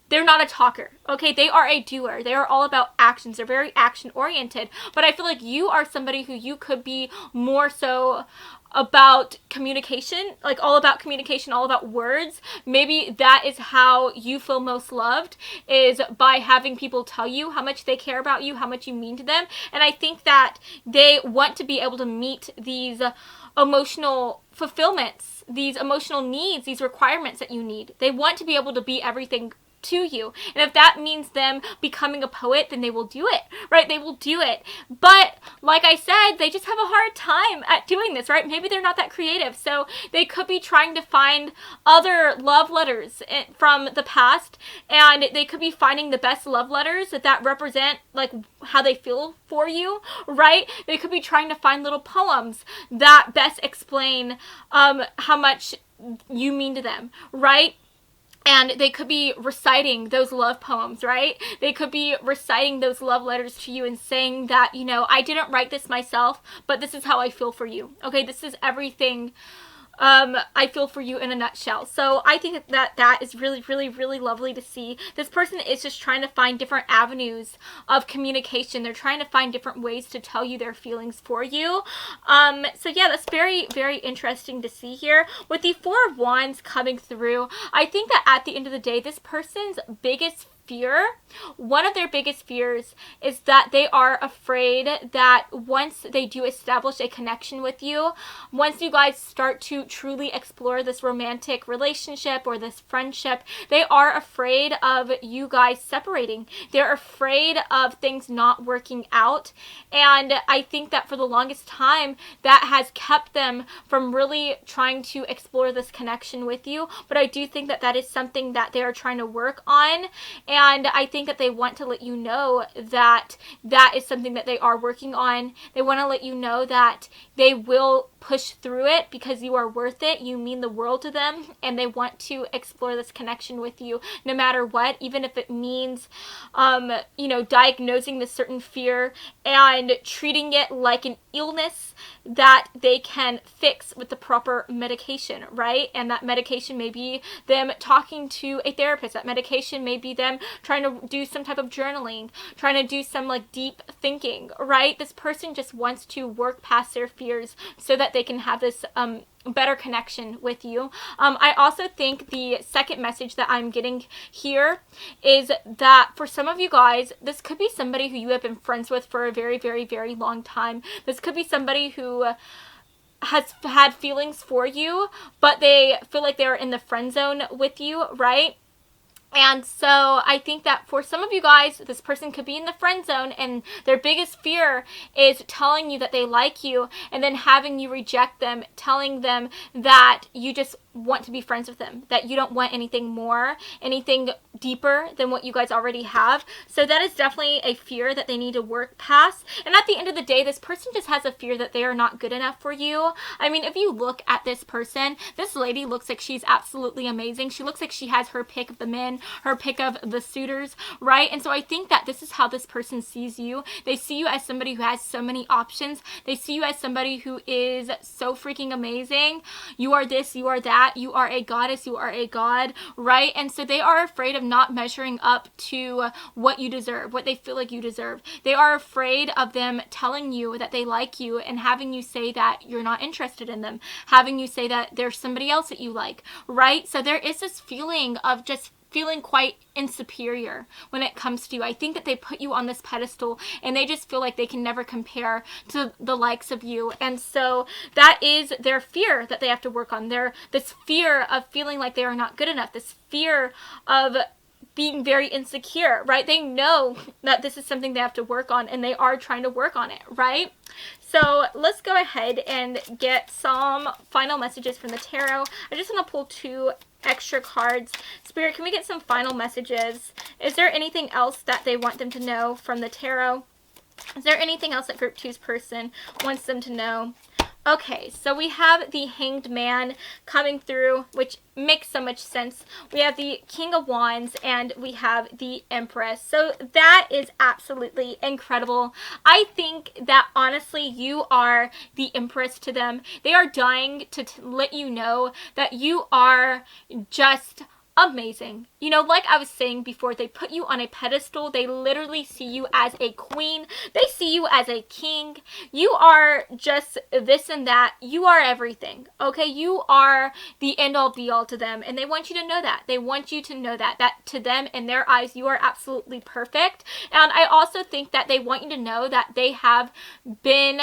They're not a talker, okay? They are a doer. They are all about actions. They're very action oriented. But I feel like you are somebody who you could be more so about communication, like all about communication, all about words. Maybe that is how you feel most loved, is by having people tell you how much they care about you, how much you mean to them. And I think that they want to be able to meet these emotional fulfillments, these emotional needs, these requirements that you need. They want to be able to be everything to you. And if that means them becoming a poet, then they will do it, right? They will do it. But like I said, they just have a hard time at doing this, right? Maybe they're not that creative. So they could be trying to find other love letters from the past, and they could be finding the best love letters that represent like how they feel for you, right? They could be trying to find little poems that best explain how much you mean to them, right? And they could be reciting those love poems, right? They could be reciting those love letters to you and saying that, you know, I didn't write this myself, but this is how I feel for you. Okay, this is everything I feel for you in a nutshell. So I think that is really, really, really lovely to see. This person is just trying to find different avenues of communication. They're trying to find different ways to tell you their feelings for you. So yeah, that's very, very interesting to see here. With the Four of Wands coming through, I think that at the end of the day, this person's biggest fear, one of their biggest fears, is that they are afraid that once they do establish a connection with you, once you guys start to truly explore this romantic relationship or this friendship, they are afraid of you guys separating. They're afraid of things not working out. And I think that for the longest time, that has kept them from really trying to explore this connection with you. But I do think that that is something that they are trying to work on. And I think that they want to let you know that that is something that they are working on. They want to let you know that they will push through it because you are worth it. You mean the world to them, and they want to explore this connection with you no matter what, even if it means, you know, diagnosing this certain fear and treating it like an illness that they can fix with the proper medication, right? And that medication may be them talking to a therapist. That medication may be them trying to do some type of journaling, trying to do some like deep thinking, right? This person just wants to work past their fears so that they can have this better connection with you. I also think the second message that I'm getting here is that for some of you guys, this could be somebody who you have been friends with for a very, very, very long time. This could be somebody who has had feelings for you, but they feel like they're in the friend zone with you, right? And so I think that for some of you guys, this person could be in the friend zone, and their biggest fear is telling you that they like you and then having you reject them, telling them that you just want to be friends with them, that you don't want anything more, anything deeper than what you guys already have. So that is definitely a fear that they need to work past. And at the end of the day, this person just has a fear that they are not good enough for you. I mean, if you look at this person, this lady looks like she's absolutely amazing. She looks like she has her pick of the men, her pick of the suitors, right? And so I think that this is how this person sees you. They see you as somebody who has so many options. They see you as somebody who is so freaking amazing. You are this, you are that. You are a goddess, you are a god, right? And so they are afraid of not measuring up to what you deserve, what they feel like you deserve. They are afraid of them telling you that they like you and having you say that you're not interested in them, having you say that there's somebody else that you like, right? So there is this feeling of just feeling quite insuperior when it comes to you. I think that they put you on this pedestal and they just feel like they can never compare to the likes of you. And so that is their fear that they have to work on. This fear of feeling like they are not good enough, this fear of being very insecure, right? They know that this is something they have to work on, and they are trying to work on it, right? So let's go ahead and get some final messages from the tarot. I just want to pull 2 extra cards. Spirit, can we get some final messages? Is there anything else that they want them to know from the tarot? Is there anything else that Group 2's person wants them to know? Okay, so we have the Hanged Man coming through, which makes so much sense. We have the King of Wands, and we have the Empress. So that is absolutely incredible. I think that, honestly, you are the Empress to them. They are dying to let you know that you are just amazing. You know, like I was saying before, they put you on a pedestal. They literally see you as a queen. They see you as a king. You are just this and that. You are everything. Okay? You are the end all be all to them. And they want you to know that. They want you to know that to them, in their eyes, you are absolutely perfect. And I also think that they want you to know that they have been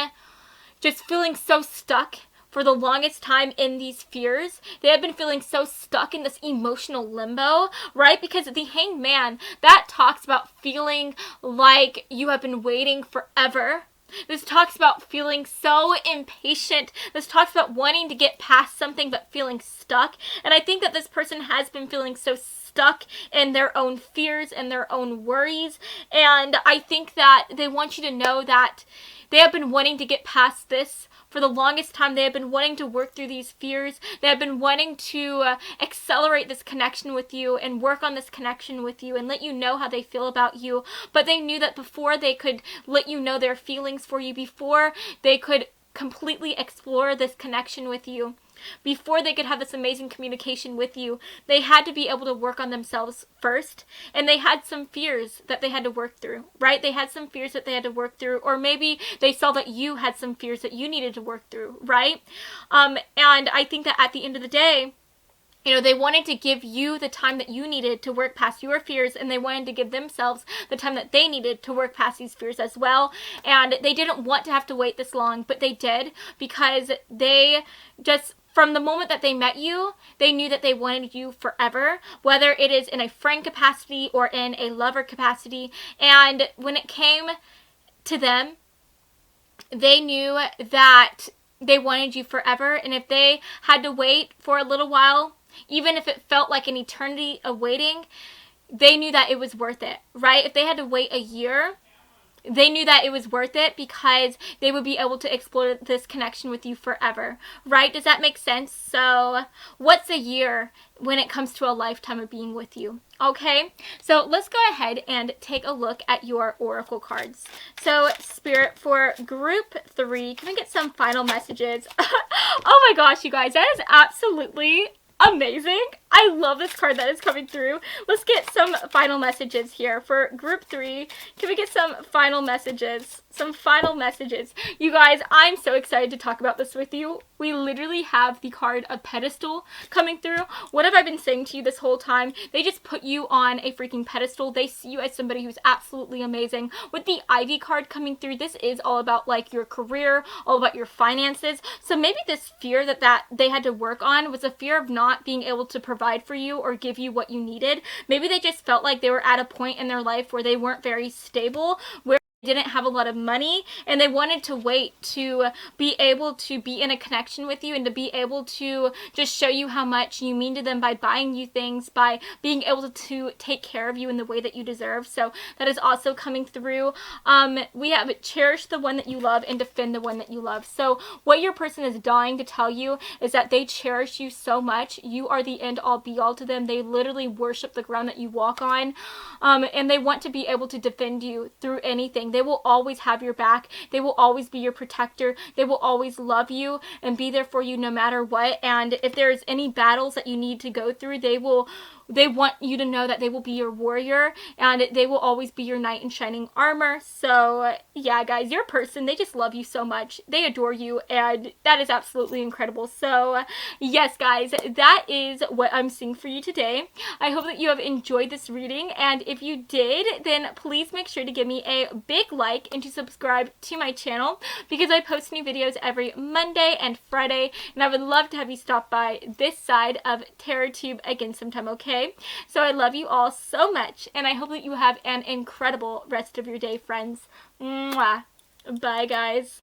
just feeling so stuck for the longest time in these fears. They have been feeling so stuck in this emotional limbo, right? Because the Hanged Man, that talks about feeling like you have been waiting forever. This talks about feeling so impatient. This talks about wanting to get past something but feeling stuck. And I think that this person has been feeling so stuck in their own fears and their own worries. And I think that they want you to know that they have been wanting to get past this for the longest time. They have been wanting to work through these fears. They have been wanting to accelerate this connection with you and work on this connection with you and let you know how they feel about you. But they knew that before they could let you know their feelings for you, before they could completely explore this connection with you, before they could have this amazing communication with you, they had to be able to work on themselves first. And they had some fears that they had to work through, right? They had some fears that they had to work through, or maybe they saw that you had some fears that you needed to work through, right? And I think that at the end of the day, you know, they wanted to give you the time that you needed to work past your fears, and they wanted to give themselves the time that they needed to work past these fears as well. And they didn't want to have to wait this long, but they did, because they just, from the moment that they met you, they knew that they wanted you forever, whether it is in a friend capacity or in a lover capacity. And when it came to them, they knew that they wanted you forever. And if they had to wait for a little while, even if it felt like an eternity of waiting, they knew that it was worth it, right? If they had to wait a year, they knew that it was worth it, because they would be able to explore this connection with you forever, right? Does that make sense? So what's a year when it comes to a lifetime of being with you? Okay, so let's go ahead and take a look at your oracle cards. So Spirit, for group 3, can we get some final messages? Oh my gosh, you guys, that is absolutely amazing. I love this card that is coming through. Let's get some final messages here. For group 3, can we get some final messages? Some final messages. You guys, I'm so excited to talk about this with you. We literally have the card of pedestal coming through. What have I been saying to you this whole time? They just put you on a freaking pedestal. They see you as somebody who's absolutely amazing. With the Ivy card coming through, this is all about like your career, all about your finances. So maybe this fear that they had to work on was a fear of not being able to provide for you or give you what you needed. Maybe they just felt like they were at a point in their life where they weren't very stable, where didn't have a lot of money, and they wanted to wait to be able to be in a connection with you and to be able to just show you how much you mean to them by buying you things, by being able to take care of you in the way that you deserve. So that is also coming through. We have cherish the one that you love and defend the one that you love. So what your person is dying to tell you is that they cherish you so much. You are the end all be all to them. They literally worship the ground that you walk on, and they want to be able to defend you through anything. They will always have your back. They will always be your protector. They will always love you and be there for you no matter what. And if there's any battles that you need to go through, they will they want you to know that they will be your warrior and they will always be your knight in shining armor. So yeah, guys, your person, they just love you so much. They adore you, and that is absolutely incredible. So yes, guys, that is what I'm seeing for you today. I hope that you have enjoyed this reading, and if you did, then please make sure to give me a big like and to subscribe to my channel, because I post new videos every Monday and Friday, and I would love to have you stop by this side of TerraTube again sometime, okay? So I love you all so much, and I hope that you have an incredible rest of your day, friends. Mwah. Bye, guys.